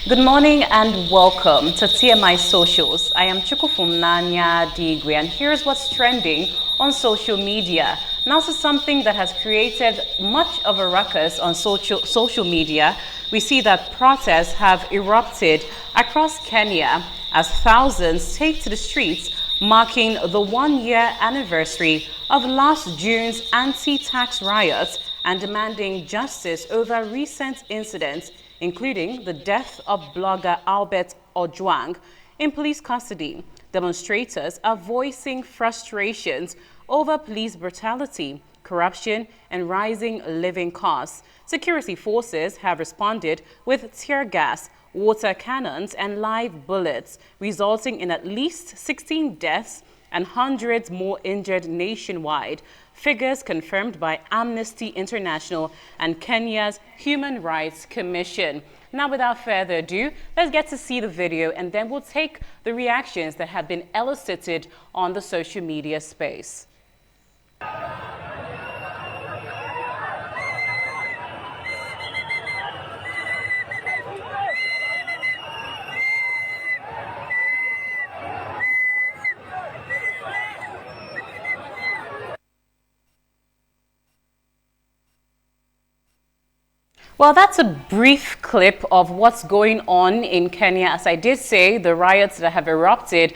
Good morning and welcome to TMI Socials. I am Chukufumnanya Digwe, and here's what's trending on social media. Now, this is something that has created much of a ruckus on social media. We see that protests have erupted across Kenya as thousands take to the streets, marking the one-year anniversary of last June's anti-tax riots and demanding justice over recent incidents, including the death of blogger Albert Ojwang in police custody. Demonstrators are voicing frustrations over police brutality, corruption, and rising living costs. Security forces have responded with tear gas, water cannons, and live bullets, resulting in at least 16 deaths and hundreds more injured nationwide. Figures confirmed by Amnesty International and Kenya's Human Rights Commission. Now, without further ado, let's get to see the video, and then we'll take the reactions that have been elicited on the social media space. Well, that's a brief clip of what's going on in Kenya. As I did say, the riots that have erupted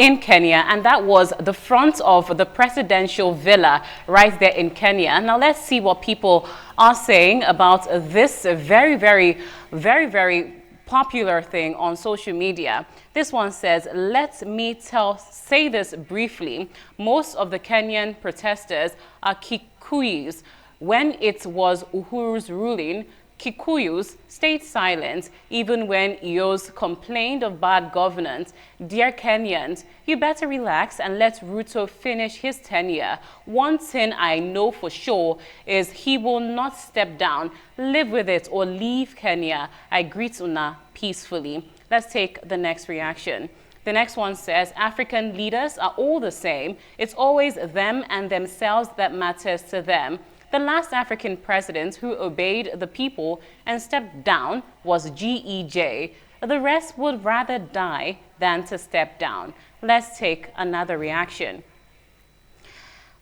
in Kenya, and that was the front of the presidential villa right there in Kenya. Now, let's see what people are saying about this very popular thing on social media. This one says, let me say this briefly. Most of the Kenyan protesters are Kikuyus. When it was Uhuru's ruling, Kikuyus stayed silent even when Ios complained of bad governance. Dear Kenyans, you better relax and let Ruto finish his tenure. One thing I know for sure is he will not step down. Live with it or leave Kenya. I greet Una peacefully. Let's take the next reaction. The next one says, African leaders are all the same. It's always them and themselves that matters to them. The last African president who obeyed the people and stepped down was GEJ. The rest would rather die than to step down. Let's take another reaction.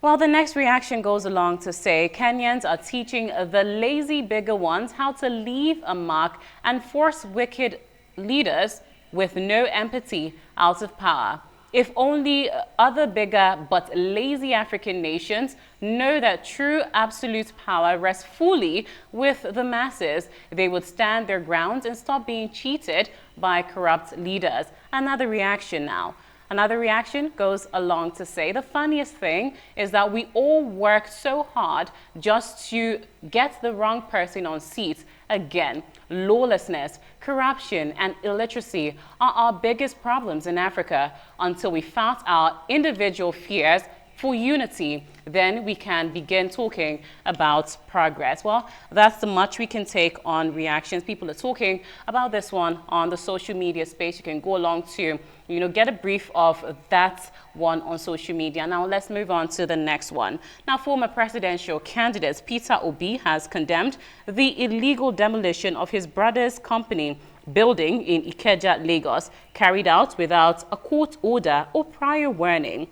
Well, the next reaction goes along to say, Kenyans are teaching the lazy bigger ones how to leave a mark and force wicked leaders with no empathy out of power. If only other bigger but lazy African nations know that true absolute power rests fully with the masses, they would stand their ground and stop being cheated by corrupt leaders. Another reaction now. Another reaction goes along to say, the funniest thing is that we all work so hard just to get the wrong person on seats again. Lawlessness, corruption, and illiteracy are our biggest problems in Africa. Until we fight our individual fears for unity, then we can begin talking about progress. Well, that's the much we can take on reactions. People are talking about this one on the social media space. You can go along to, get a brief of that one on social media. Now, let's move on to the next one. Now, former presidential candidate Peter Obi has condemned the illegal demolition of his brother's company building in Ikeja, Lagos, carried out without a court order or prior warning.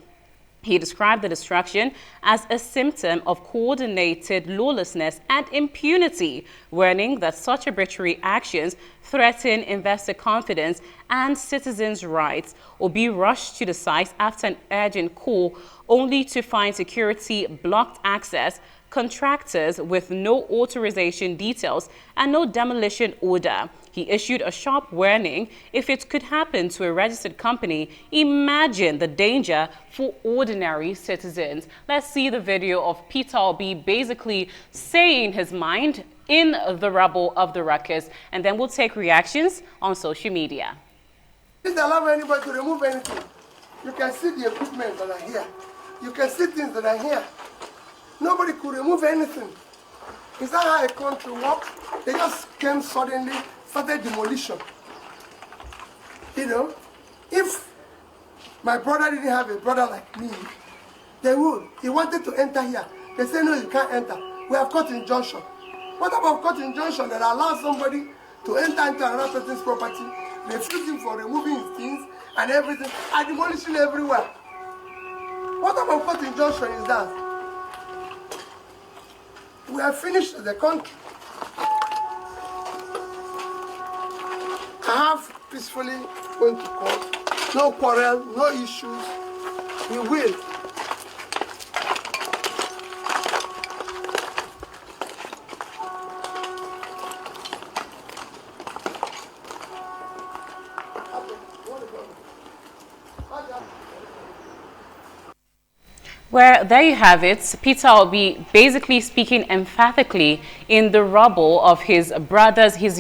He described the destruction as a symptom of coordinated lawlessness and impunity, warning that such arbitrary actions threaten investor confidence and citizens' rights. Obi rushed to the site after an urgent call, only to find security blocked access, contractors with no authorization details, and no demolition order. He issued a sharp warning: if it could happen to a registered company, imagine the danger for ordinary citizens. Let's see the video of Peter Obi basically saying his mind in the rubble of the ruckus, and then we'll take reactions on social media. It doesn't allow anybody to remove anything. You can see the equipment that are here. You can see things that are here. Nobody could remove anything. Is that how a country works? They just came suddenly, started demolition. If my brother didn't have a brother like me, they would. He wanted to enter here. They say, no, you can't enter. We have court injunction. What about court injunction that allows somebody to enter into another person's property, refusing for removing his things and everything, and demolishing everywhere. What type of court injunction is that? We have finished the country. I have peacefully gone to court. No quarrel, no issues. We will. Well, there you have it. Peter Obi basically speaking emphatically in the rubble of his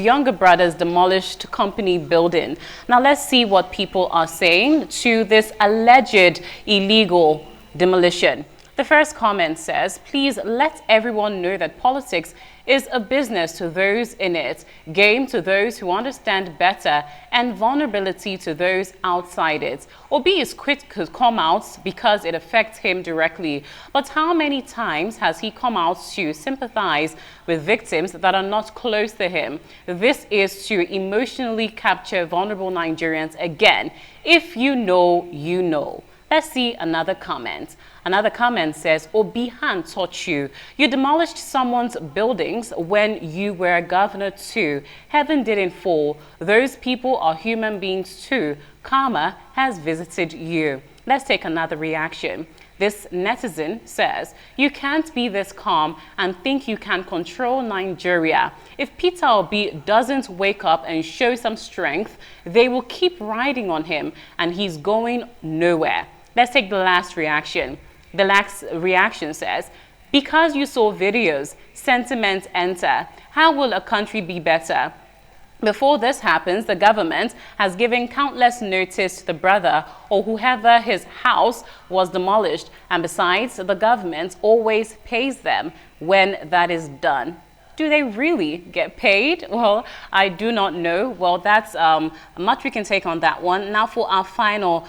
younger brother's demolished company building. Now let's see what people are saying to this alleged illegal demolition. The first comment says, please let everyone know that politics is a business to those in it, game to those who understand better, and vulnerability to those outside it. Obi is quick to come out because it affects him directly. But how many times has he come out to sympathize with victims that are not close to him? This is to emotionally capture vulnerable Nigerians again. If you know, you know. Let's see another comment. Another comment says, Obi hand taught you. You demolished someone's buildings when you were governor too. Heaven didn't fall. Those people are human beings too. Karma has visited you. Let's take another reaction. This netizen says, you can't be this calm and think you can control Nigeria. If Peter Obi doesn't wake up and show some strength, they will keep riding on him and he's going nowhere. Let's take the last reaction. The last reaction says, because you saw videos, sentiments enter. How will a country be better? Before this happens, the government has given countless notice to the brother or whoever his house was demolished. And besides, the government always pays them when that is done. Do they really get paid? Well, I do not know. Well, that's much we can take on that one. Now for our final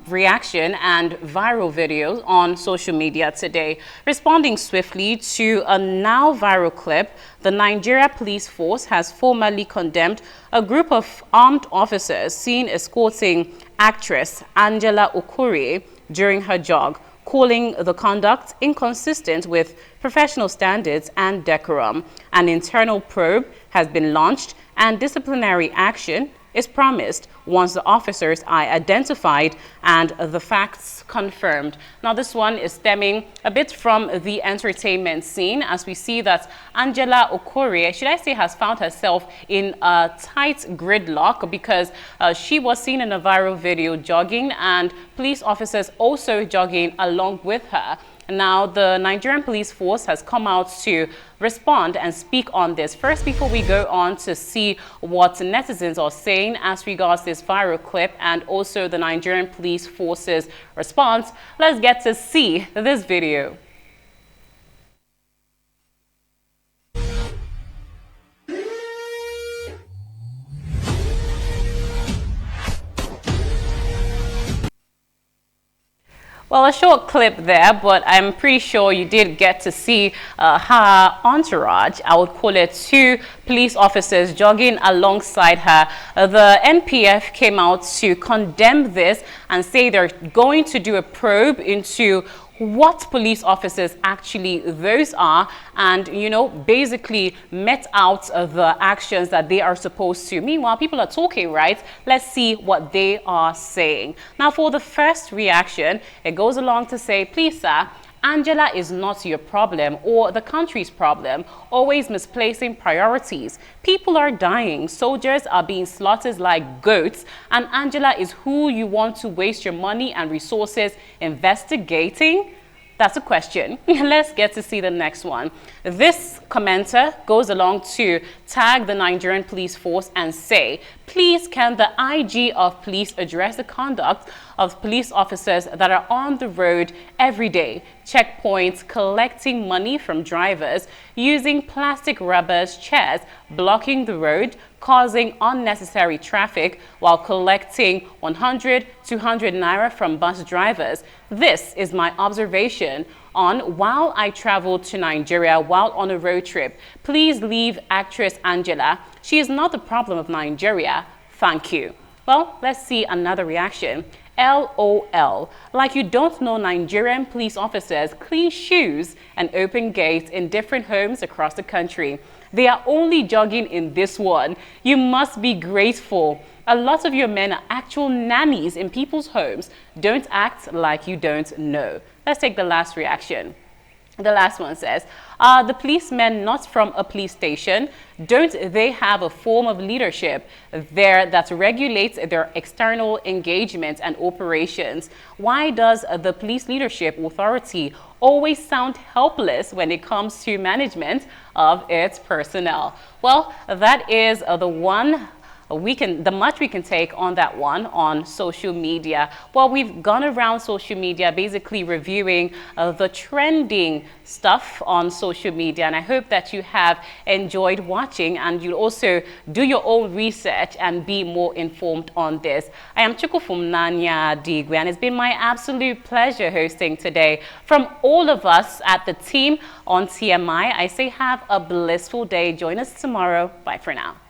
reaction and viral videos on social media today. Responding swiftly to a now viral clip, the Nigeria police force has formally condemned a group of armed officers seen escorting actress Angela Okorie during her jog, calling the conduct inconsistent with professional standards and decorum. An internal probe has been launched and disciplinary action is promised once the officers are identified and the facts confirmed. Now this one is stemming a bit from the entertainment scene as we see that Angela Okorie, should I say, has found herself in a tight gridlock because she was seen in a viral video jogging and police officers also jogging along with her. Now, the Nigerian police force has come out to respond and speak on this. First, before we go on to see what netizens are saying as regards this viral clip and also the Nigerian police force's response, let's get to see this video. Well, a short clip there, but I'm pretty sure you did get to see her entourage, I would call it, two police officers jogging alongside her. The NPF came out to condemn this and say they're going to do a probe into what police officers actually those are and, you know, basically met out the actions that they are supposed to. Meanwhile, people are talking, right? Let's see what they are saying. Now, for the first reaction, it goes along to say, please, sir, Angela is not your problem or the country's problem, always misplacing priorities. People are dying, soldiers are being slaughtered like goats, and Angela is who you want to waste your money and resources investigating? That's a question. Let's get to see the next one. This commenter goes along to tag the Nigerian police force and say, please can the IG of police address the conduct of police officers that are on the road every day, checkpoints, collecting money from drivers, using plastic rubbers, chairs, blocking the road, causing unnecessary traffic while collecting 100, 200 naira from bus drivers. This is my observation on "While I traveled to Nigeria while on a road trip. Please leave actress Angela. She is not the problem of Nigeria. Thank you." Well, let's see another reaction. LOL. Like you don't know Nigerian police officers clean shoes and open gates in different homes across the country. They are only jogging in this one. You must be grateful. A lot of your men are actual nannies in people's homes. Don't act like you don't know. Let's take the last reaction. The last one says, "Are the policemen not from a police station? Don't they have a form of leadership there that regulates their external engagement and operations? Why does the police leadership authority always sound helpless when it comes to management of its personnel?" Well, that is the much we can take on that one on social media. Well, we've gone around social media basically reviewing the trending stuff on social media, and I hope that you have enjoyed watching and you'll also do your own research and be more informed on this. I am Chukwufumnanya Digwe, and it's been my absolute pleasure hosting today. From all of us at the team on TMI, I say have a blissful day. Join us tomorrow. Bye for now.